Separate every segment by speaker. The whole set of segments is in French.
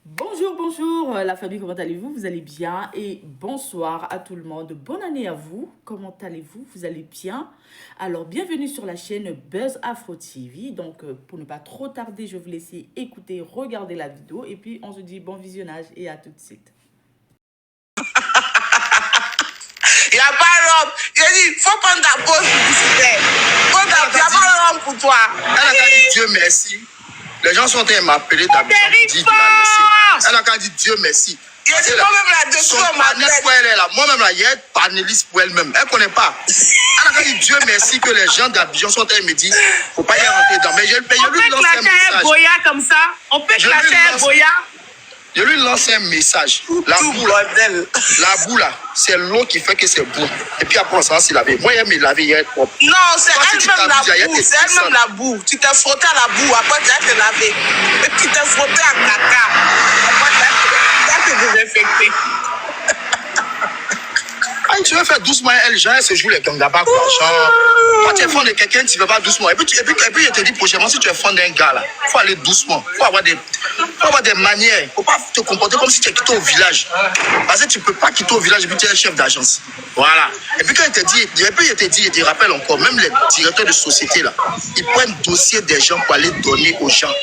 Speaker 1: Bonjour, bonjour la famille, comment allez-vous? Vous allez bien? Et bonsoir à tout le monde. Bonne année à vous. Comment allez-vous? Vous allez bien? Alors, bienvenue sur la chaîne Buzz Afro TV. Donc, pour ne pas trop tarder, je vais vous laisser écouter, regarder la vidéo. Et puis, on se dit bon visionnage et à tout de suite.
Speaker 2: Il n'y a pas l'homme. J'ai dit, il faut prendre ta pause publicitaire. Il n'y a pas l'homme pour toi.
Speaker 3: Elle a qu'à dire Dieu merci. Les gens sont en train de m'appeler d'habitude. Elle a qu'à dire Dieu merci.
Speaker 2: Il dit moi-même là-dessus, on m'appelle.
Speaker 3: Moi-même là, il y a un panéliste pour elle-même. Elle ne connaît pas. Elle a qu'à dire Dieu merci que les gens d'Abidjan sont en train de me dire qu'il ne faut pas y rentrer dedans. Mais je lui lance un message.
Speaker 2: Boya comme ça. On peut clasher un Boya.
Speaker 3: Je lui lance un message. La boue là, c'est l'eau qui fait que c'est beau. Et puis après, ça va se laver. Moi, j'aime me laver, il y a propre.
Speaker 2: Non, c'est elle-même la boue. C'est elle-même la boue. Tu t'es frotté à la boue, après tu vas te laver. Et tu t'es frotté à caca. Après tu vas te désinfecter.
Speaker 3: Tu veux faire doucement, elle, genre, elle se joue les gangaba, quoi. Genre, quand tu es fan de quelqu'un, tu ne veux pas doucement. Et puis, je te dis prochainement, si tu es fan d'un gars, là, il faut aller doucement. Il faut avoir des manières. Il ne faut pas te comporter comme si tu es quitté au village. Parce que tu ne peux pas quitter au village et puis tu es un chef d'agence. Voilà. Et puis, quand il te dit, il te rappelle encore, même les directeurs de société, là, ils prennent dossier des gens pour aller donner aux gens.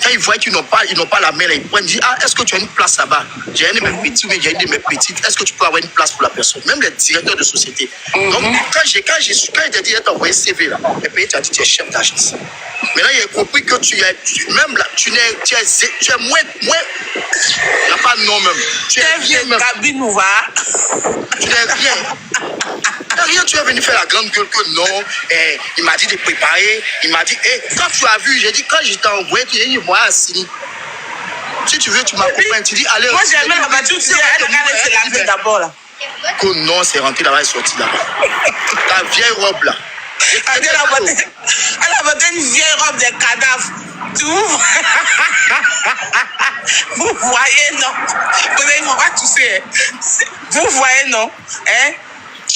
Speaker 3: Quand ils voient qu'ils n'ont pas la main, là, ils prennent, ils disent, ah, est-ce que tu as une place là-bas? J'ai un de mes petits, mais j'ai une de mes petites. Est-ce que tu peux avoir une place pour la personne? Même les directeurs de société. Donc, quand il t'a dit, il t'a envoyé CV là, et puis tu as dit, tu es chef d'agence. Mais là, il a compris que tu es moins. Il n'y a pas de nom même. Tu es rien même. Tu n'es rien. Rien, tu es venu faire la grande gueule que non. Il m'a dit de préparer. Il m'a dit, quand tu as vu, j'ai dit, quand je t'ai envoyé, tu as dit, moi, Assini. Si tu veux, tu m'accompagnes. Tu dis, allez.
Speaker 2: Moi, j'ai même la voiture, tu dis, elle regarde se laver d'abord là.
Speaker 3: Que non, c'est rentré là-bas et sorti là-bas. Ta vieille robe là.
Speaker 2: Elle a porté une vieille robe de cadavre. Tu vous voyez, non? Vous ne m'ont pas touché. Vous voyez, non? Hein?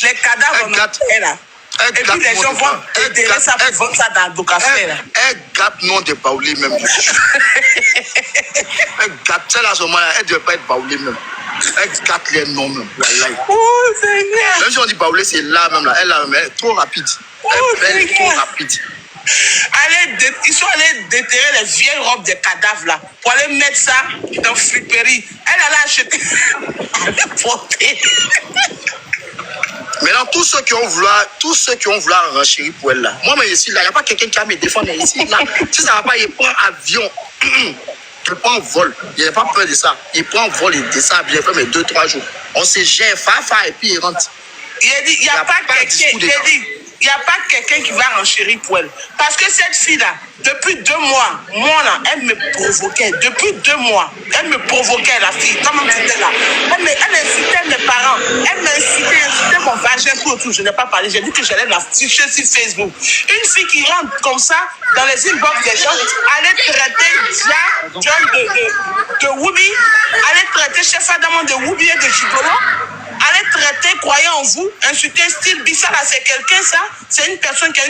Speaker 2: Les cadavres, là. Et puis les gens vont déterrer ça pour vendre ça dans le café.
Speaker 3: Elle gâte non de Baoulé même. Elle gâte, celle à ce moment-là, elle ne devait pas être Baoulé même. Elle gâte les noms même.
Speaker 2: Oh, Seigneur.
Speaker 3: Même si on dit Baoulé, c'est là même. Elle est trop rapide. Elle est trop rapide.
Speaker 2: Ils sont allés déterrer les vieilles robes de cadavres là pour aller mettre ça dans friperie. Elle allait acheter.
Speaker 3: Maintenant, tous ceux qui ont voulu renchérir pour elle là. Moi-même ici, là, il n'y a pas quelqu'un qui va me défendre ici. Là. Si ça ne va pas, il prend avion. Il prend vol. Il n'a pas peur de ça. Il prend vol, il descend bien fait, mais 2-3 jours. On se gère, et puis il rentre.
Speaker 2: Il a dit, il n'y a pas quelqu'un qui va renchérir pour elle. Parce que cette fille-là, depuis 2 mois, moi là, elle me provoquait. Depuis 2 mois, elle me provoquait, la fille, comme c'était là. Elle incitait mes parents. Elle m'incitait mon vagin tout. Je n'ai pas parlé. J'ai dit que j'allais la ficher sur Facebook. Une fille qui rentre comme ça dans les inbox des gens, allait traiter John de Woubi, allait traiter Chef Adamant de Woubi et de Gigolo. Allez traiter, croyez en vous, insulter style Bissa, là, c'est quelqu'un, ça. C'est une personne qui a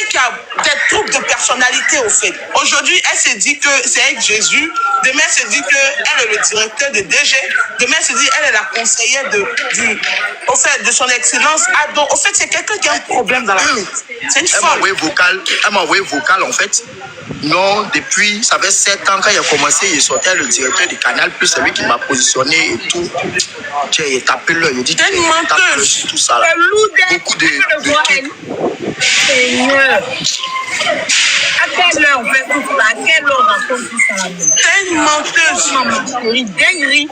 Speaker 2: qui a des troubles de personnalité, au fait. Aujourd'hui, elle se dit que c'est avec Jésus. Demain, elle se dit qu'elle est le directeur de DG. Demain, elle se dit qu'elle est la conseillère de son excellence Ado. Au fait, c'est quelqu'un qui a un problème dans la tête. C'est une femme.
Speaker 3: Elle m'a envoyé vocal, en fait. Non, depuis, ça fait 7 ans, quand il a commencé, il sortait le directeur du Canal, plus c'est lui qui m'a positionné et tout. Il a tapé l'œil, il a dit
Speaker 2: que tu menteuse.
Speaker 3: Tout ça. Là. Beaucoup de trucs.
Speaker 4: Seigneur. À quelle heure on fait tout ça? À quelle heure on raconte tout ça?
Speaker 2: T'es une menteuse.
Speaker 4: Une dinguerie.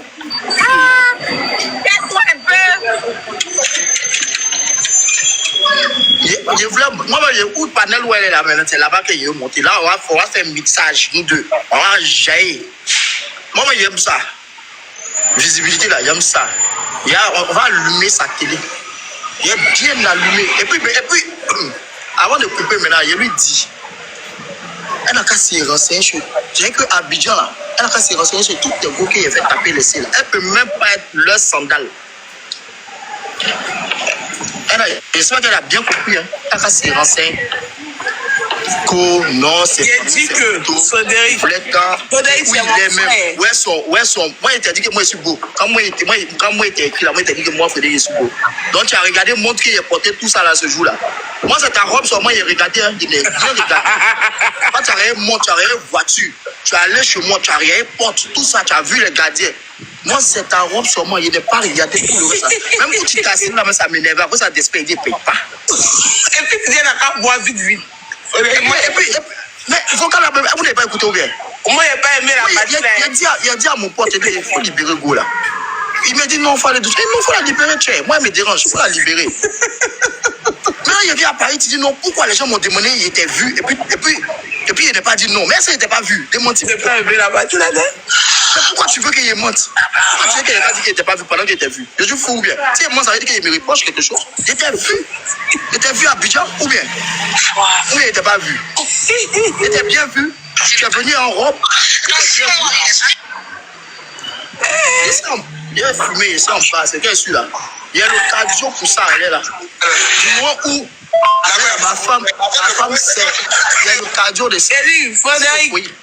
Speaker 4: Ah, tais-toi un peu.
Speaker 3: Moi, où le panel où elle est là maintenant, c'est là-bas qu'il est monté. Là, on va faire un mixage, nous deux. On va jaillir. Moi, j'aime ça. Visibilité là, j'aime ça. On va allumer sa télé. Il est bien allumé. Et puis, avant de couper maintenant, je lui dis, elle n'a qu'à se renseigner sur. J'ai que Abidjan là, elle n'a qu'à se renseigner sur toutes les go qu'il a fait taper les là. Elle ne peut même pas être leur sandale. J'espère qu'elle a bien compris. Hein. Elle n'a qu'à se renseigner. Non, c'est
Speaker 2: J'ai dit que Frédéric,
Speaker 3: Frédéric,
Speaker 2: c'est mon frère.
Speaker 3: Moi, il t'a dit que moi, je suis beau. Quand moi, il était écrit là, moi, il t'a dit que moi, Frédéric, je suis beau. Donc, tu as regardé, montre qu'il a porté tout ça là ce jour-là. Moi, c'est ta robe sur moi, il a regardé, il est bien regardé. Quand tu as regardé montre, tu as regardé voiture, tu es allé chez moi, tu as regardé porte, tout ça, tu as vu les gardiens. Moi, c'est ta robe sur moi, il n'est pas regardé tout le reste. Même quand tu t'assieds là, ça m'énerve. Après, ça t'espère, il ne paye pas.
Speaker 2: Et puis, tu dis, il a qu'à boire vite, vite.
Speaker 3: Et puis, mais il faut vous n'avez pas écouté ou bien?
Speaker 2: Moi, je n'ai pas aimé la partie là.
Speaker 3: Il a dit à mon pote, il faut libérer Go là. Il m'a dit non, il faut aller doucement. Non, il faut la libérer, tu sais. Moi, il me dérange, il faut la libérer. Maintenant, il vient à Paris, tu dis non, pourquoi les gens m'ont demandé, il était vu, et puis il n'a pas dit non. Mais ça, il n'était pas vu. Démenti.
Speaker 2: Je n'ai pas aimé la partie là.
Speaker 3: Mais pourquoi tu veux qu'il mente? Pourquoi tu veux qu'il n'ait pas dit qu'il n'était pas vu pendant qu'il était vu? Je suis fou ou bien? Si moi, ça veut dire qu'il me reproche quelque chose. Il était vu. Il était vu à Abidjan ou bien? Ou bien il n'était pas vu? Il était bien vu. Tu es venu en robe. Il était bien vu. Il est fumé, il est en bas. C'est quel celui-là? Il y a l'occasion pour ça, elle est là. Du moment où ma femme sait, il y a l'occasion de ça.
Speaker 2: Frédéric,
Speaker 3: oui.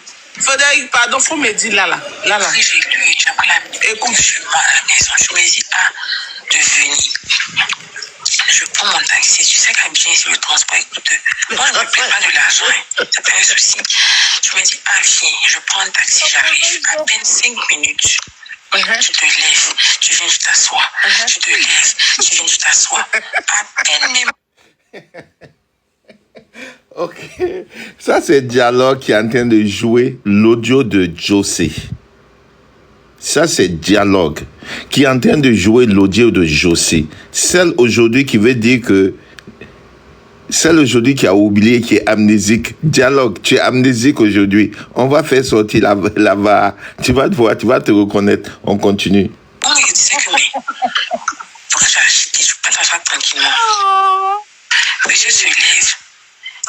Speaker 2: Frédéric, pardon, faut me dire là.
Speaker 5: Oui, j'ai lu, j'ai appris la
Speaker 2: Écoute.
Speaker 5: je à la maison. Je me dis, de venir. Je prends mon taxi. Tu sais qu'Abidjan, c'est le transport. Écoute, moi, je ne me plains pas de l'argent. C'est pas un souci. Je me dis, viens, je prends un taxi, j'arrive. À peine 5 minutes. Tu te lèves, tu viens, tu t'assois. Tu te lèves, tu viens, tu t'assois. À peine même.
Speaker 6: Ok, ça c'est Dialogue qui est en train de jouer l'audio de José. Ça c'est Dialogue qui est en train de jouer l'audio de José. Celle aujourd'hui qui veut dire que celle aujourd'hui qui a oublié, qui est amnésique. Dialogue, tu es amnésique aujourd'hui. On va faire sortir là-bas. Tu vas te voir, tu vas te reconnaître. On continue.
Speaker 5: Oui, tu sais que pourquoi j'ai acheté, je peux pas faire tranquillement. Mais je se lève.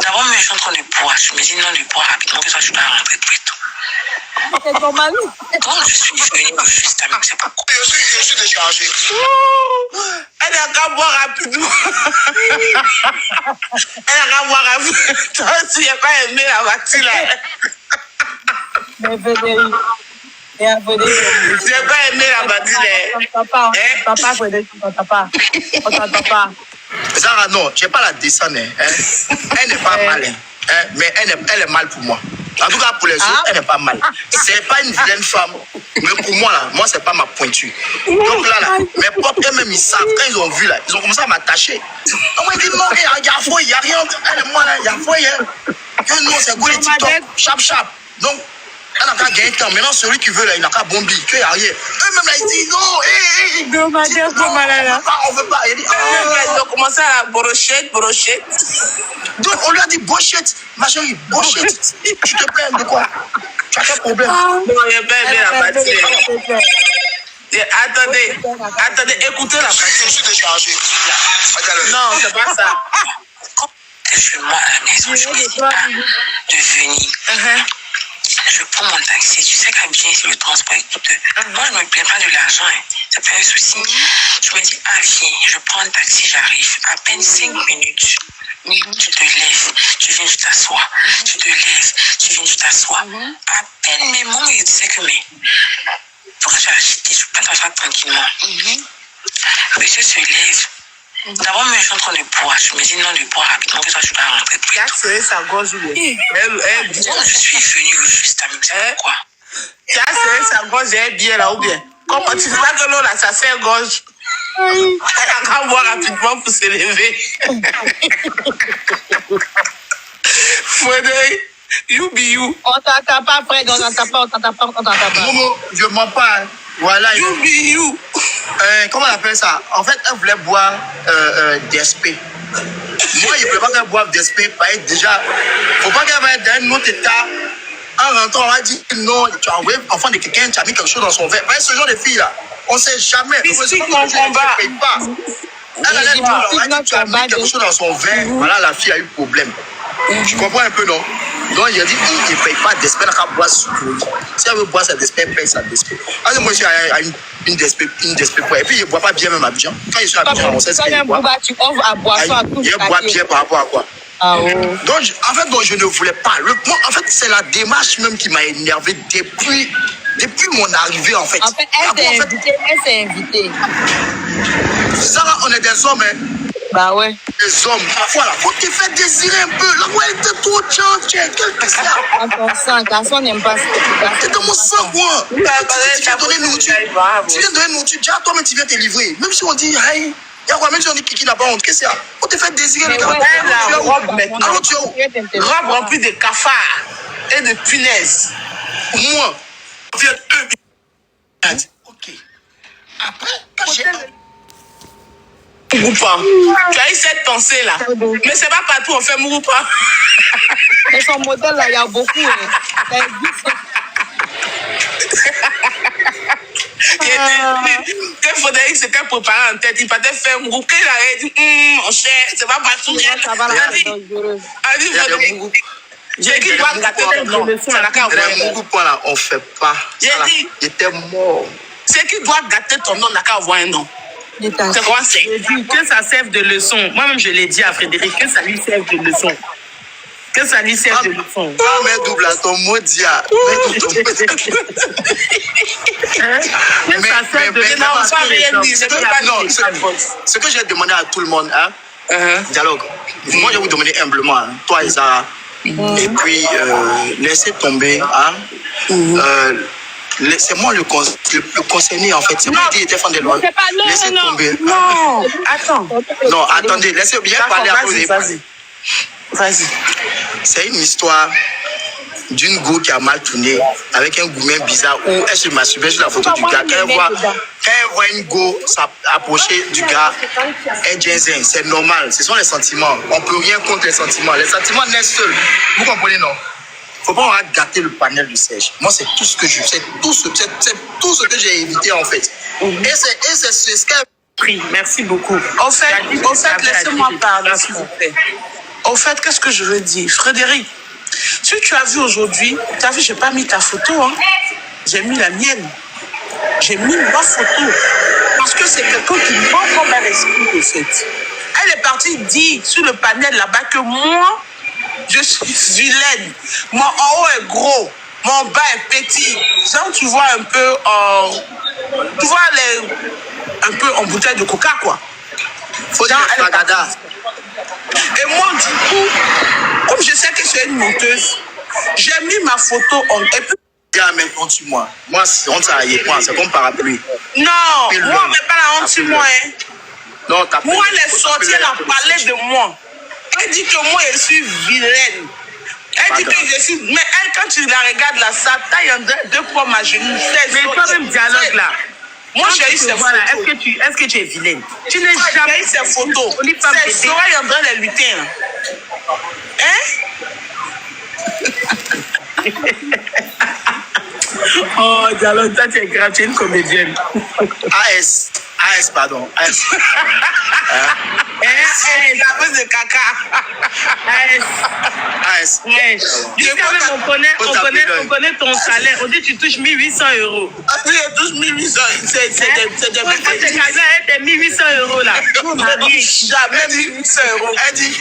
Speaker 5: D'abord, je suis en train de boire. Je me dis non, de boire rapidement, que ça, je dois rentrer plus tôt.
Speaker 4: C'est normal.
Speaker 5: Donc, je suis venue juste avec c'est pas quoi.
Speaker 3: Je suis déchargé.
Speaker 2: Elle n'a qu'à boire rapidement. Elle n'a qu'à boire rapidement. Toi aussi, il n'a pas aimé la voiture là.
Speaker 4: Mais Frédéric. Et à Frédéric.
Speaker 2: J'ai pas aimé la voiture là.
Speaker 4: Papa, Frédéric, on t'entend pas. On t'entend pas.
Speaker 3: Zara, non, je n'ai pas la descendre. Elle n'est pas mal. Mais elle est mal pour moi. En tout cas, pour les autres, elle n'est pas mal. C'est pas une vilaine femme. Mais pour moi, là, moi, c'est pas ma pointure. Donc là, mes potes, eux-mêmes, ils savent. Quand ils ont vu, là, ils ont commencé à m'attacher. On m'a dit, non, il y a faux, il n'y a rien. Elle et moi, là, il y a faux, que non, c'est quoi les TikTok? Chap. Donc, elle n'a qu'à gagner de temps. Maintenant, celui qui veut, là, il n'a qu'à bomber. Qu'il n'y a rien. Eux-mêmes, là, ils disent, non, on veut pas. Il dit,
Speaker 2: Ils ont commencé à la brochette.
Speaker 3: donc, on lui a dit, brochette. Ma chérie, brochette. Tu te plains de quoi? Tu as quel problème?
Speaker 2: Bon, j'ai pas aimé la voiture. Attendez, écoutez la voiture.
Speaker 3: Je suis déchargé.
Speaker 2: Non, c'est pas ça.
Speaker 5: Quand je suis moi à la maison, je me dis de venir. Je prends mon taxi. Tu sais qu'Abidjan, c'est le transport. Écoute, moi, je ne me plains pas de l'argent. C'est pas un souci. Je me dis, viens, je prends un taxi, j'arrive. À peine 5 minutes. Tu te lèves, tu viens, tu t'assois. Tu te lèves, tu viens, tu t'assois. À peine mes mots, ils disaient que pourquoi j'ai acheté, je peux pas faire tranquillement. Mais je se lève. D'abord, je suis en train de boire. Je me dis non, de boire rapidement, que ça, je dois rentrer plus
Speaker 2: Tu as
Speaker 5: tôt.
Speaker 2: serré sa gorge ou bien?
Speaker 5: Donc, je suis venue juste à me dire pourquoi.
Speaker 2: Tu as serré sa gorge, elle bien là ou bien? Comment tu sais pas que l'eau là, ça fait gorge? Elle a qu'à boire rapidement pour se lever. Frédéric, you be you.
Speaker 4: On t'entend pas, Fred, on t'entend pas.
Speaker 3: Momo, je mens pas. Hein. Voilà.
Speaker 2: You be you.
Speaker 3: Comment on appelle ça? En fait, elle voulait boire DSP. Moi, je ne voulais pas qu'elle boive DSP. Déjà, il ne faut pas qu'elle va être dans un autre état. En rentrant, on va dire non, tu as envoyé l'enfant de quelqu'un, tu as mis quelque chose dans son verre. Ce genre de fille là, on ne sait jamais.
Speaker 2: Mystique, mon combat.
Speaker 3: Elle allait dire, tu as mis quelque chose dans son verre. Voilà, la fille a eu problème. Tu comprends un peu, non? Donc, il a dit, il ne paye pas d'espèce, elle n'a qu'à boire sur le lit. Si elle veut boire sa d'espèce, elle paye sa d'espèce. Alors, moi, je suis à une d'espèce. Et puis, il ne boit pas bien même à Abidjan. Quand je suis à Abidjan, on sait ce qu'il boit.
Speaker 4: Tu offres à boire ça à tout.
Speaker 3: Il boit bien par rapport à quoi?
Speaker 4: Ah ouais.
Speaker 3: Donc, donc, je ne voulais pas. Moi, en fait, c'est la démarche même qui m'a énervé depuis mon arrivée, en fait.
Speaker 4: En fait, elle s'est invitée.
Speaker 3: Sarah, on est des hommes, hein.
Speaker 4: Bah ouais.
Speaker 3: Des hommes. Parfois, là, faut te faire désirer un peu. Là où elle était trop chante, quel que ça.
Speaker 4: En ton sang, garçon n'aime pas ce que tu fais.
Speaker 3: C'est dans mon sang, moi. Tu viens donner nourriture. Tu viens donner nourriture. Déjà, toi-même, tu viens te livrer. Même si on dit, hey, même si on dit Kiki n'a pas honte, qu'est-ce qu'il y a? On te fait désirer le gars.
Speaker 2: La robe maintenant.
Speaker 3: Alors, tu es où?
Speaker 2: Robe remplie de cafards et de punaises.
Speaker 3: Moi, on vient eux. Ok. Après, quand j'ai...
Speaker 2: Mouroupa. Tu as eu cette pensée-là. Mais c'est pas partout on fait Mouroupa.
Speaker 4: Mais son modèle, là, il y a beaucoup. Hein.
Speaker 2: Il faudrait que c'était préparé en tête. Il fallait faire Mouroupa. Il a dit, mon cher, c'est pas partout.
Speaker 4: Ça va, là, c'est dangereux.
Speaker 2: J'ai dit, doit gâter ton nom. Ça n'a qu'à voir.
Speaker 3: Les Mouroupa, là, on fait pas.
Speaker 2: J'ai dit,
Speaker 3: j'étais mort.
Speaker 2: c'est qui doit gâter ton nom n'a qu'à avoir un nom. C'est quoi c'est?
Speaker 7: Je dis que ça serve de leçon. Moi-même, je l'ai dit à Frédéric, que ça lui serve de leçon. Que ça lui serve de leçon.
Speaker 3: Ah, mais double à ton mot, dia.
Speaker 7: Que ça serve de leçon.
Speaker 2: Non, ça rien dit. C'est pas non.
Speaker 3: Ce que j'ai demandé à tout le monde, hein, dialogue. Moi, je vais vous demander humblement, hein, toi et Zara. Et puis, laissez tomber, hein. C'est moi le concerné, en fait. C'est moi qui était fan des lois. Laissez tomber.
Speaker 2: Non, attends.
Speaker 3: Non, attendez, laissez bien parler à vous.
Speaker 2: Vas-y.
Speaker 3: C'est une histoire d'une go qui a mal tourné avec un gourmet bizarre où elle se masturbait sur la photo du gars. Quand elle voit une go s'approcher du gars, elle dit c'est normal. Ce sont les sentiments. On ne peut rien contre les sentiments. Les sentiments naissent seuls. Vous comprenez, non? Faut pas avoir gâté le panel de Serge. Moi, c'est tout ce que je sais, tout ce que j'ai évité, en fait. Et c'est ce qu'elle...
Speaker 7: Merci beaucoup.
Speaker 2: Au fait, laissez-moi parler, s'il vous plaît. Au fait, qu'est-ce que je veux dire? Frédéric, si tu as vu aujourd'hui, tu as vu, j'ai pas mis ta photo, hein. J'ai mis la mienne. J'ai mis ma photo. Parce que c'est quelqu'un qui manque comme un esprit, au fait. Elle est partie dire sur le panel là-bas que moi, je suis vilaine. Mon en haut est gros. Mon bas est petit. Genre, tu vois un peu tu vois un peu en bouteille de coca, quoi. Genre, elle est partie. Et moi, du coup, comme je sais que je suis une menteuse, j'ai mis ma photo en... Et puis...
Speaker 3: Mais honte sur moi. Moi, c'est honte à y prendre. C'est comme parapluie.
Speaker 2: Non, moi, on met pas la honte sur moi, hein.
Speaker 3: Non,
Speaker 2: moi, elle est sortie, elle a parlé de moi. Elle dit que moi, je suis vilaine. Elle dit que je suis... Mais elle, quand tu la regardes là, sa taille en deux fois ma genou.
Speaker 7: Mais toi-même, dialogue là.
Speaker 2: Moi, j'ai eu ces photos.
Speaker 7: Est-ce que tu es vilaine? Tu n'es jamais...
Speaker 2: J'ai eu ces photos. C'est oreilles en train de lutter. Hein?
Speaker 7: Oh, dialogue, toi, tu es grave, tu es une comédienne.
Speaker 3: AS, pardon. AS.
Speaker 2: La cause de caca.
Speaker 3: AS.
Speaker 7: Jusqu'à même, on connaît ton salaire. On dit que tu touches 1800 €.
Speaker 2: Ah oui, je touche 1800. C'est des
Speaker 7: quand tu es casé, t'es 1800 € là.
Speaker 2: Jamais 1800 €.
Speaker 3: Elle dit,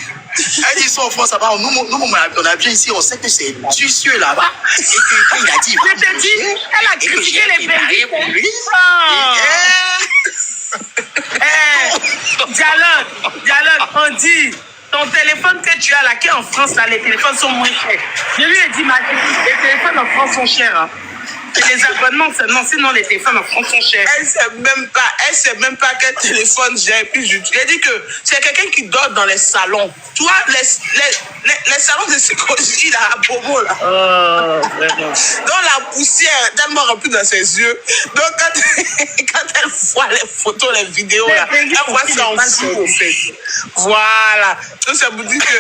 Speaker 3: ils sont en France là-bas. Nous, on a bien ici, on sait que c'est du cieux là-bas. Et que quand il a dit,
Speaker 7: je te dis, elle a critiqué les pays. Dialogue, on dit, ton téléphone que tu as là, qui est en France, là, les téléphones sont moins chers. Je lui ai dit, les téléphones en France sont chers. Hein. Et les abonnements, sinon les téléphones en France sont chers.
Speaker 2: Elle sait même pas quel téléphone j'ai. Puis je lui ai dit que c'est quelqu'un qui dort dans les salons. Tu vois, les salons de psychologie là, à Bobo là.
Speaker 7: Oh, vraiment.
Speaker 2: Dans la poussière, tellement remplie dans ses yeux. Donc quand elle voit les photos, les vidéos là, elle voit ça en fou en fait. Voilà. Donc ça vous dit que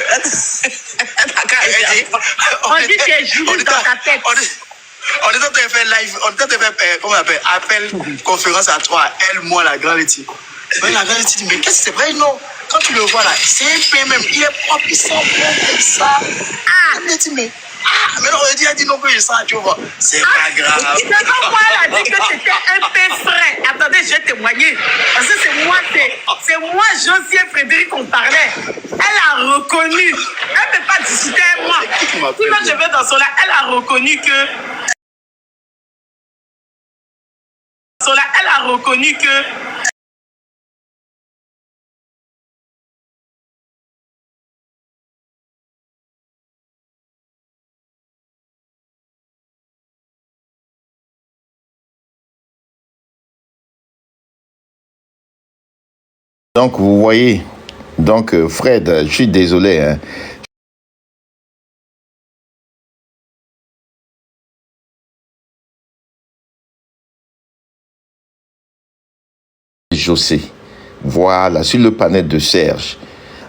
Speaker 7: on dit que tu es juré dans ta tête.
Speaker 3: On est en train de faire live, on est en train de faire, comment on appelle, appel, conférence à toi, elle, moi, la grande Letty. La grande Letty dit, mais qu'est-ce que c'est vrai, non? Quand tu le vois là, c'est un peu même, il est propre, il sent bon, ça. Ah, Letty, mais Ah, mais non, elle dit non que ça, tu vois. C'est pas grave.
Speaker 7: D'abord, moi, elle a dit que c'était un peu frais. Attendez, je vais témoigner. Parce que c'est moi, Josie et Frédéric, on parlait. Elle a reconnu. Elle ne peut pas discuter avec moi. Sinon, je vais dans son là. Elle a reconnu que. Elle a reconnu que.
Speaker 6: Donc, vous voyez, donc Fred, je suis désolé, hein. José, voilà, sur le panel de Serge.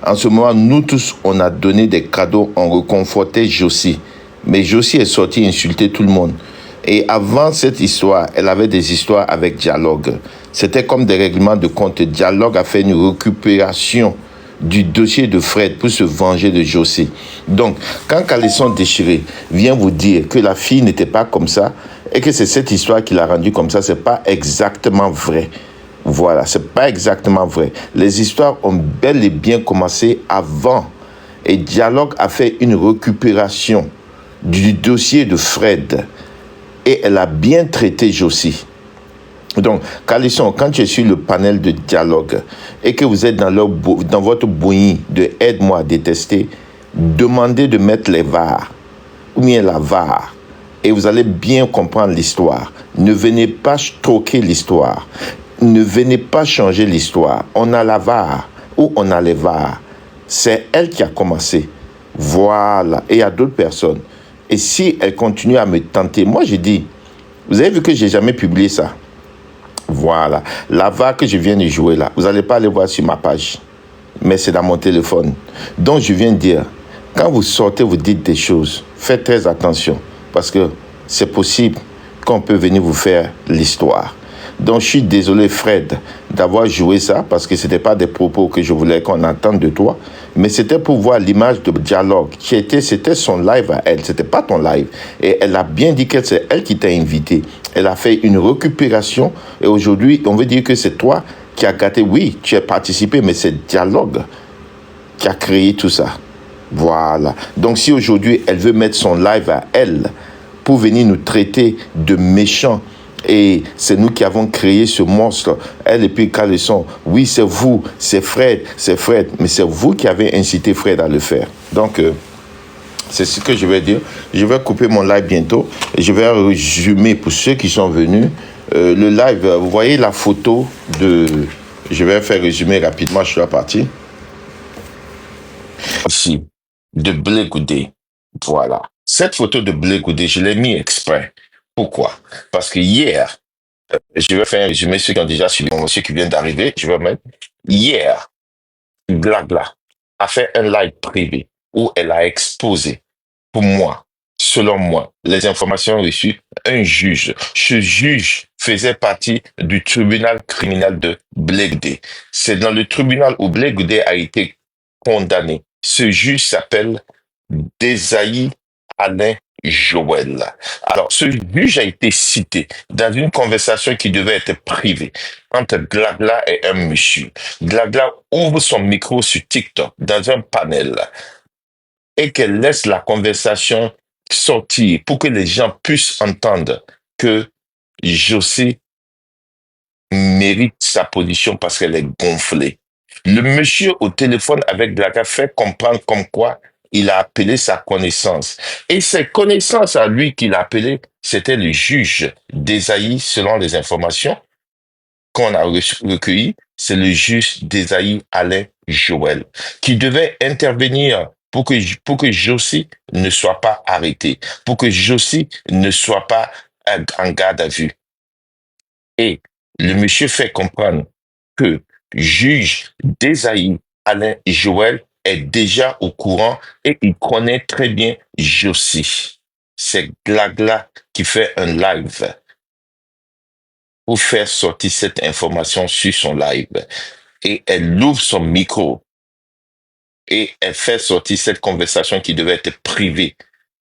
Speaker 6: En ce moment, nous tous, on a donné des cadeaux, on reconfortait Josie. Mais Josie est sortie insulter tout le monde. Et avant cette histoire, elle avait des histoires avec Dialogue. C'était comme des règlements de compte. Dialogue a fait une récupération du dossier de Fred pour se venger de Josie. Donc, quand Calisson Déchiré vient vous dire que la fille n'était pas comme ça et que c'est cette histoire qui l'a rendue comme ça, c'est pas exactement vrai. Voilà, c'est pas exactement vrai. Les histoires ont bel et bien commencé avant. Et Dialogue a fait une récupération du dossier de Fred. Et elle a bien traité Josie. Donc, Calisson, quand tu es sur le panel de Dialogue et que vous êtes dans votre bouillie de aide-moi à détester, demandez de mettre les VAR ou bien la VAR et vous allez bien comprendre l'histoire. Ne venez pas troquer l'histoire. Ne venez pas changer l'histoire. On a la VAR ou on a les VAR. C'est elle qui a commencé. Voilà. Et il y a d'autres personnes. Et si elle continue à me tenter, moi j'ai dit, vous avez vu que j'ai jamais publié ça. Voilà. La VAR que je viens de jouer là, vous n'allez pas aller voir sur ma page. Mais c'est dans mon téléphone. Donc je viens de dire, quand vous sortez, vous dites des choses, faites très attention. Parce que c'est possible qu'on peut venir vous faire l'histoire. Donc je suis désolé Fred d'avoir joué ça parce que ce n'était pas des propos que je voulais qu'on entende de toi, mais c'était pour voir l'image de Dialogue qui c'était son live à elle, c'était pas ton live. Et elle a bien dit que c'est elle qui t'a invité. Elle a fait une récupération et aujourd'hui on veut dire que c'est toi qui as gâté. Oui, tu as participé, mais c'est Dialogue qui a créé tout ça. Voilà. Donc si aujourd'hui elle veut mettre son live à elle pour venir nous traiter de méchants, et c'est nous qui avons créé ce monstre, elle et puis Calisson, oui c'est vous, c'est Fred, mais c'est vous qui avez incité Fred à le faire. Donc c'est ce que je vais dire. Je vais couper mon live bientôt et je vais résumer pour ceux qui sont venus. Le live, vous voyez la photo de... Je vais faire résumer rapidement, je suis parti. Ici, de Blé Goudé. Voilà. Cette photo de Blé Goudé, je l'ai mis exprès. Pourquoi? Parce que hier, je vais faire un résumé, ceux qui ont déjà suivi, ceux qui viennent d'arriver, je vais mettre. Hier, Blabla a fait un live privé où elle a exposé, pour moi, selon moi, les informations reçues, un juge. Ce juge faisait partie du tribunal criminel de Blé Goudé. C'est dans le tribunal où Blé Goudé a été condamné. Ce juge s'appelle Desailly Alain Joël. Alors, ce juge a été cité dans une conversation qui devait être privée entre Glagla et un monsieur. Glagla ouvre son micro sur TikTok dans un panel et qu'elle laisse la conversation sortir pour que les gens puissent entendre que José mérite sa position parce qu'elle est gonflée. Le monsieur au téléphone avec Glagla fait comprendre comme quoi il a appelé sa connaissance. Et ses connaissances à lui qu'il a appelé, c'était le juge d'Esaïe, selon les informations qu'on a recueillies, c'est le juge d'Esaïe Alain Joël, qui devait intervenir pour que Josie ne soit pas arrêté, pour que Josie ne soit pas en garde à vue. Et le monsieur fait comprendre que juge d'Esaïe Alain Joël est déjà au courant et il connaît très bien Josie. C'est Glagla qui fait un live pour faire sortir cette information sur son live. Et elle ouvre son micro et elle fait sortir cette conversation qui devait être privée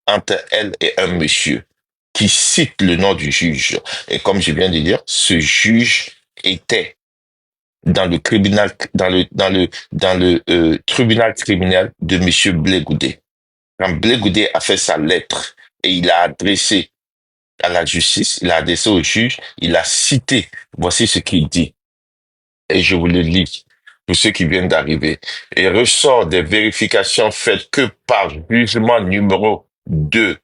Speaker 6: entre elle et un monsieur qui cite le nom du juge. Et comme je viens de dire, ce juge était dans le tribunal, tribunal criminel de monsieur Blé Goudé. Quand Blé Goudé a fait sa lettre et il a adressé à la justice, il a adressé au juge, il a cité, voici ce qu'il dit. Et je vous le lis pour ceux qui viennent d'arriver. Et ressort des vérifications faites que par jugement numéro 2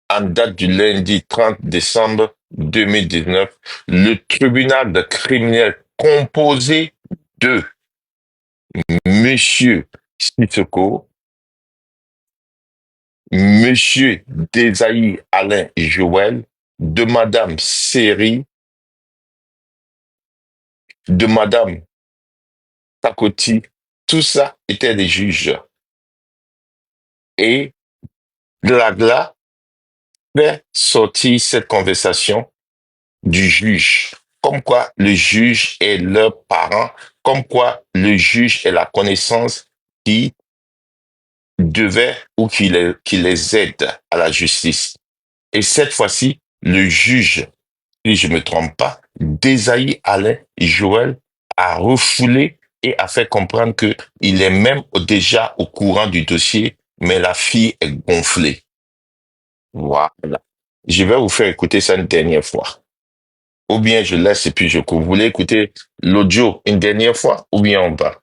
Speaker 6: en date du lundi 30 décembre 2019, le tribunal de criminel composé de Monsieur Sissoko, Monsieur Desailly Alain Joël, de Madame Seri, de Madame Takoti, tout ça était des juges. Et Glagla fait sortir cette conversation du juge, comme quoi le juge est leur parent, comme quoi le juge est la connaissance qui devait ou qui les aide à la justice. Et cette fois-ci, le juge, si je ne me trompe pas, Desailly Alain Joël a refoulé et a fait comprendre que il est même déjà au courant du dossier, mais la fille est gonflée. Voilà. Je vais vous faire écouter ça une dernière fois. Ou bien je laisse et puis je coupe. Vous voulez écouter l'audio une dernière fois ou bien on va?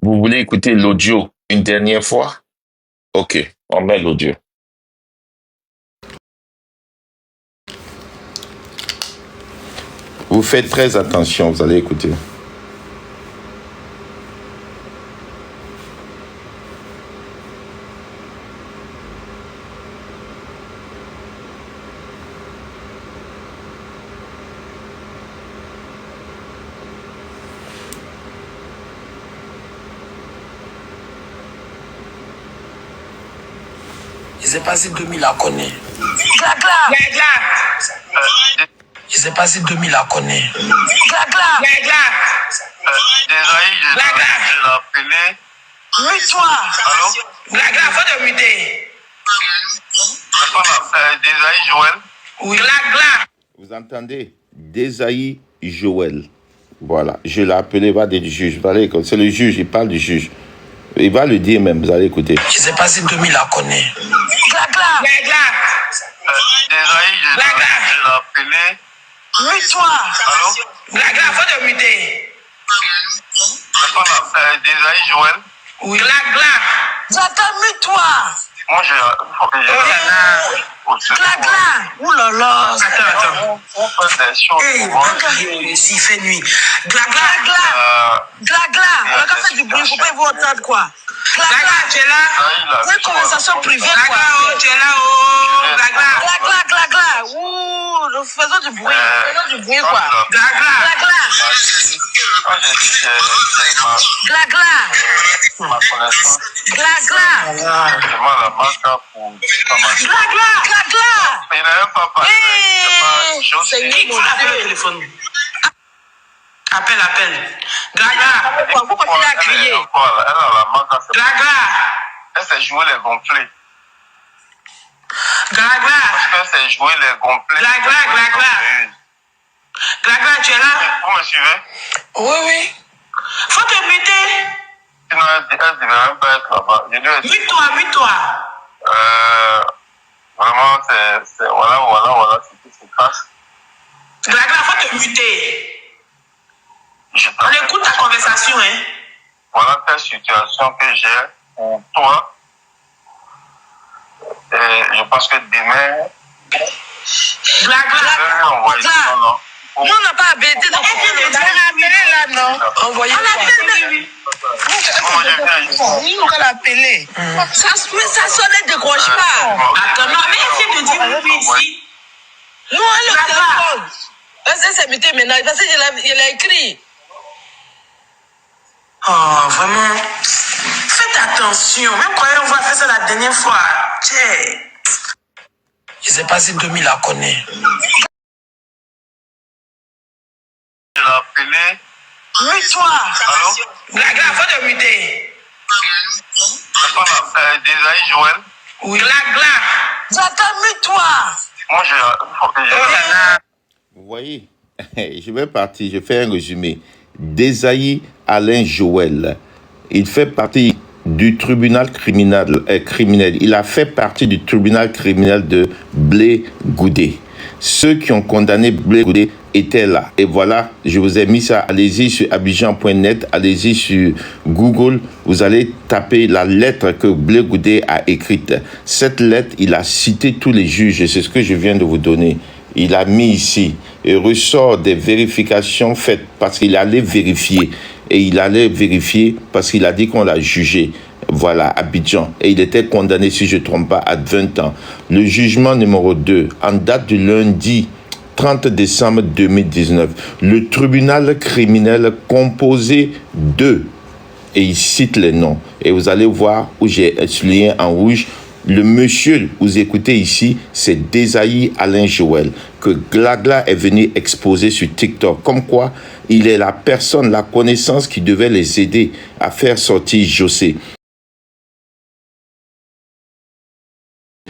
Speaker 6: Vous voulez écouter l'audio une dernière fois? Ok, on met l'audio. Vous faites très attention, vous allez écouter.
Speaker 8: Il s'est passé 2000 à connaître. Il s'est passé 2000 à connaître.
Speaker 3: Désolé, je l'ai appelé.
Speaker 8: Mute-toi.
Speaker 3: Allô?
Speaker 8: Faut te muter.
Speaker 3: Désolé, Joël.
Speaker 8: Oui.
Speaker 6: Vous entendez? Desailly Joël. Voilà, je l'ai appelé, va des juges. C'est le juge, il parle du juge. Il va le dire même, vous allez écouter.
Speaker 8: Il s'est passé 2000 à connaître.
Speaker 3: Désolé, je l'ai appelé.
Speaker 8: Mute-toi.
Speaker 3: Allô?
Speaker 8: Faut te muter.
Speaker 3: Désolé, Joël.
Speaker 8: Oui. J'attends, mute-toi.
Speaker 3: Moi,
Speaker 8: Ouh là là. Attends.
Speaker 3: on fait des choses.
Speaker 8: S'il fait nuit. Gla. On a qu'à faire du bruit, faut pas vous entendre quoi. Tu es là? C'est une conversation privée quoi. Tu es là, oh. Gla. Ouh, nous faisons du bruit. Quoi. Gla.
Speaker 3: Ma connaissance.
Speaker 8: Gla.
Speaker 3: Demande la banque pour
Speaker 8: Gla.
Speaker 3: il n'a même pas parlé.
Speaker 8: C'est
Speaker 7: Qui l'a appelé au téléphone? Appelle. Gaga.
Speaker 8: Pourquoi tu l'as crié?
Speaker 3: Elle a la banque.
Speaker 7: Gaga.
Speaker 3: Elle s'est jouée les gonflés.
Speaker 7: Gaga.
Speaker 3: Parce qu'elle s'est jouée les gonflés.
Speaker 7: Gaga, tu es là?
Speaker 3: Vous me suivez?
Speaker 8: Oui.
Speaker 7: Faut te muter.
Speaker 3: Sinon, elle ne devait même pas être là-bas.
Speaker 7: Mute-toi.
Speaker 3: Vraiment, c'est voilà, c'est tout ce qui se passe.
Speaker 7: Gaga, faut te muter. On écoute ta conversation, hein.
Speaker 3: Voilà telle situation que j'ai pour toi. Et je pense que demain, je vais lui envoyer son nom.
Speaker 8: Nous, on n'a pas habilité de là, non? Envoyez nous, on l'a appelé. Ça sonnait, décroche pas.
Speaker 7: Attends, non, mais essaye de dire oui ici.
Speaker 8: Nous, on le téléphone. Elle s'est muté maintenant, parce que je l'ai écrit.
Speaker 7: Oh, vraiment. Faites attention. Même quand on va faire ça la dernière fois. Tiens.
Speaker 8: Il s'est passé 2000 à connaître.
Speaker 3: Je l'ai appelé.
Speaker 8: Mute-toi.
Speaker 7: Glagla, faut te muter.
Speaker 3: C'est pas la Désaï Joël.
Speaker 7: Oui. Glagla.
Speaker 8: Zaka, mute-toi.
Speaker 3: Moi,
Speaker 6: Vous voyez, je vais partir, je fais un résumé. Désaï Alain Joël, il fait partie du tribunal criminel. Il a fait partie du tribunal criminel de Blé Goudé. Ceux qui ont condamné Blé Goudé étaient là. Et voilà, je vous ai mis ça. Allez-y sur abidjan.net, allez-y sur Google. Vous allez taper la lettre que Blé Goudé a écrite. Cette lettre, il a cité tous les juges. Et c'est ce que je viens de vous donner. Il a mis ici. Et ressort des vérifications faites parce qu'il allait vérifier. Et il allait vérifier parce qu'il a dit qu'on l'a jugé. Voilà, Abidjan. Et il était condamné, si je ne me trompe pas, à 20 ans. Le jugement numéro 2, en date du lundi 30 décembre 2019, le tribunal criminel composé de, et il cite les noms, et vous allez voir où j'ai souligné en rouge, le monsieur, vous écoutez ici, c'est Désaï Alain Joël, que Glagla est venu exposer sur TikTok. Comme quoi, il est la personne, la connaissance qui devait les aider à faire sortir José.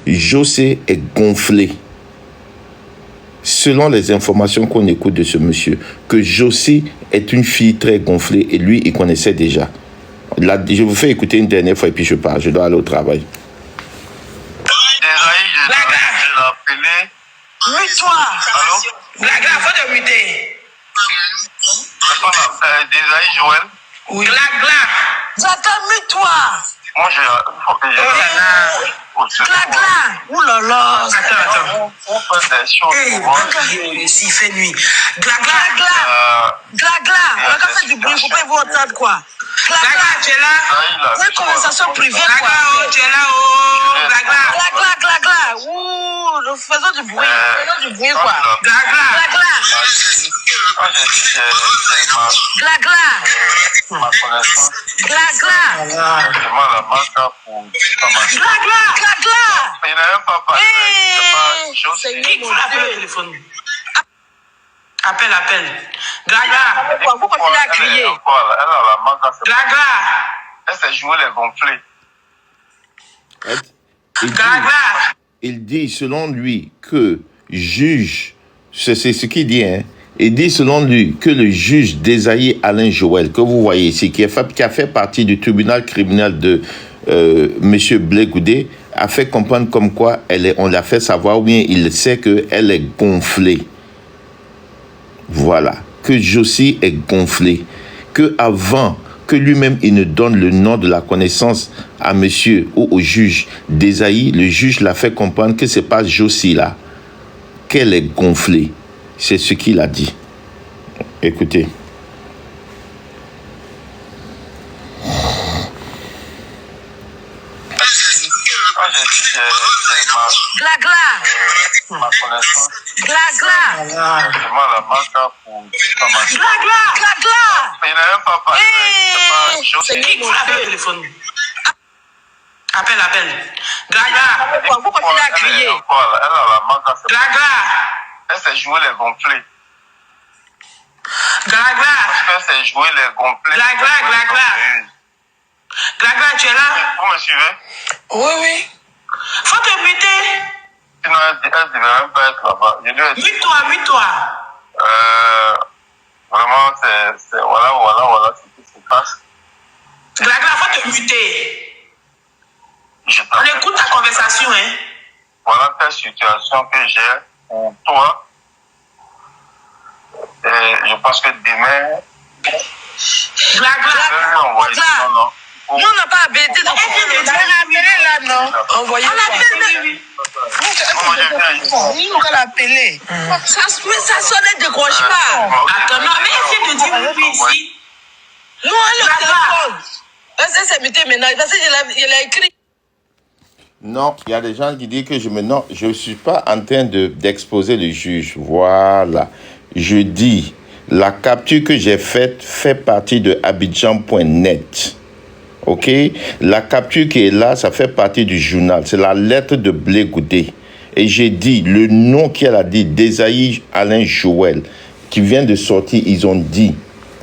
Speaker 6: José est gonflé. Selon les informations qu'on écoute de ce monsieur, que José est une fille très gonflée et lui, il connaissait déjà. Là, je vous fais écouter une dernière fois et puis je pars. Je dois aller au travail.
Speaker 3: Désaï, je l'ai appelé.
Speaker 8: Mute-toi.
Speaker 7: Glagla, faut te muter.
Speaker 3: C'est pas la Désaï Joël.
Speaker 7: Oui. Glagla.
Speaker 8: Zaka, mute-toi.
Speaker 3: Moi,
Speaker 8: Glagla. Ouh là là.
Speaker 7: Attends.
Speaker 3: On fait des choses.
Speaker 7: S'il fait nuit. Glagla.
Speaker 8: Glagla. On va faire du bruit, faut pas vous entendre quoi.
Speaker 7: Glagla, tu es là?
Speaker 8: C'est une conversation privée
Speaker 7: Glagla,
Speaker 8: quoi.
Speaker 7: oh, tu es là, oh. Glagla.
Speaker 8: Glagla. Ouh, nous faisons du bruit. Faisons du bruit quoi.
Speaker 7: Glagla.
Speaker 8: Glagla.
Speaker 3: Ma connaissance.
Speaker 8: Glagla.
Speaker 3: Justement, la marque pour
Speaker 8: Glagla.
Speaker 3: il n'a même pas parlé. C'est pas
Speaker 7: Qui faut l'appeler au téléphone? Appelle. Glagla.
Speaker 8: Faut continuer à crier.
Speaker 3: Elle a la marque.
Speaker 7: Glagla.
Speaker 3: Elle s'est jouée les gonflés.
Speaker 7: Glagla.
Speaker 6: Il dit selon lui que juge, c'est ce qu'il dit, hein. Il dit selon lui que le juge Désaï Alain Joël, que vous voyez ici, qui a fait partie du tribunal criminel de M. Blé Goudé, a fait comprendre comme quoi on l'a fait savoir, ou bien il sait qu'elle est gonflée. Voilà, que José est gonflé, que avant que lui-même il ne donne le nom de la connaissance à monsieur ou au juge Désaï, le juge l'a fait comprendre que c'est pas José là, qu'elle est gonflée. C'est ce qu'il a dit. Écoutez.
Speaker 8: Glagla.
Speaker 3: Ma connaissance.
Speaker 8: Glagla.
Speaker 3: Justement, la marque pour
Speaker 8: Glagla.
Speaker 3: il n'a même pas parlé. C'est pas
Speaker 7: Qui faut l'appeler au téléphone? Appelle. Glagla.
Speaker 8: Faut continuer à crier.
Speaker 3: Elle a la marque.
Speaker 7: Glagla.
Speaker 3: Elle s'est jouée les gonflés.
Speaker 7: Glagla.
Speaker 3: Elle s'est jouée les gonflés.
Speaker 7: Glagla, tu es là?
Speaker 3: Vous me suivez?
Speaker 8: Oui.
Speaker 7: Faut te muter.
Speaker 3: Sinon, elle ne devait même pas être là-bas. Je lui ai dit,
Speaker 7: Mute-toi.
Speaker 3: vraiment, c'est voilà ce qui se passe.
Speaker 7: Glagla, faut te muter.
Speaker 3: Je
Speaker 7: On écoute ta conversation, hein.
Speaker 3: Voilà telle situation que j'ai pour toi. Et je pense que demain,
Speaker 7: Glagla.
Speaker 3: je vais lui envoyer son nom.
Speaker 8: Nous, on n'a pas habilité de là, non. Envoyez
Speaker 7: On appelle.
Speaker 3: Comment je viens ici?
Speaker 8: On va l'appeler. Ça sonne, décroche pas.
Speaker 7: Attends, non, mais essaye de dire oui ici.
Speaker 8: Nous, on le téléphone. Est-ce que c'est muté maintenant? Parce qu'il a écrit.
Speaker 6: Non, il y a des gens qui disent que je ne suis pas en train d'exposer le juge. Voilà. Je dis, la capture que j'ai faite fait partie de abidjan.net. Ok? La capture qui est là, ça fait partie du journal. C'est la lettre de Blé Goudé. Et j'ai dit, le nom qu'elle a dit, Désaï Alain Joël, qui vient de sortir, ils ont dit,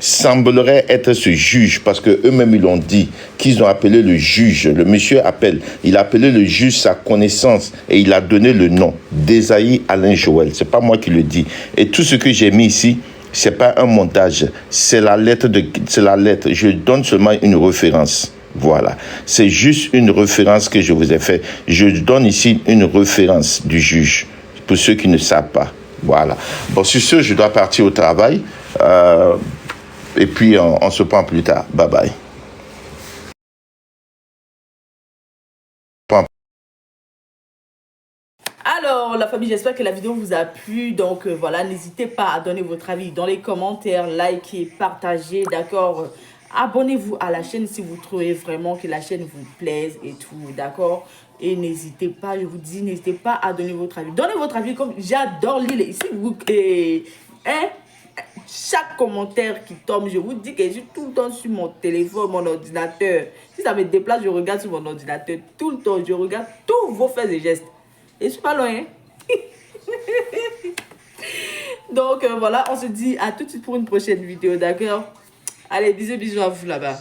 Speaker 6: semblerait être ce juge, parce que eux-mêmes ils l'ont dit, qu'ils ont appelé le juge. Le monsieur appelle, il a appelé le juge sa connaissance et il a donné le nom d'Esaïe Alain Joël. C'est pas moi qui le dis. Et tout ce que j'ai mis ici, c'est pas un montage, c'est la lettre. Je donne seulement une référence. Voilà, c'est juste une référence que je vous ai fait. Je donne ici une référence du juge, pour ceux qui ne savent pas. Voilà. Bon, sur ce, je dois partir au travail. Et puis, on se prend plus tard. Bye bye.
Speaker 1: Alors, la famille, j'espère que la vidéo vous a plu. Donc, voilà, n'hésitez pas à donner votre avis dans les commentaires, likez, partagez, d'accord? Abonnez-vous à la chaîne si vous trouvez vraiment que la chaîne vous plaise et tout, d'accord? Et n'hésitez pas, je vous dis, n'hésitez pas à donner votre avis. Donnez votre avis, comme j'adore lire ici. Chaque commentaire qui tombe, je vous dis que je suis tout le temps sur mon téléphone, mon ordinateur. Si ça me déplace, je regarde sur mon ordinateur tout le temps. Je regarde tous vos faits et gestes. Et je suis pas loin. Donc voilà, on se dit à tout de suite pour une prochaine vidéo, d'accord? Allez, bisous à vous là-bas.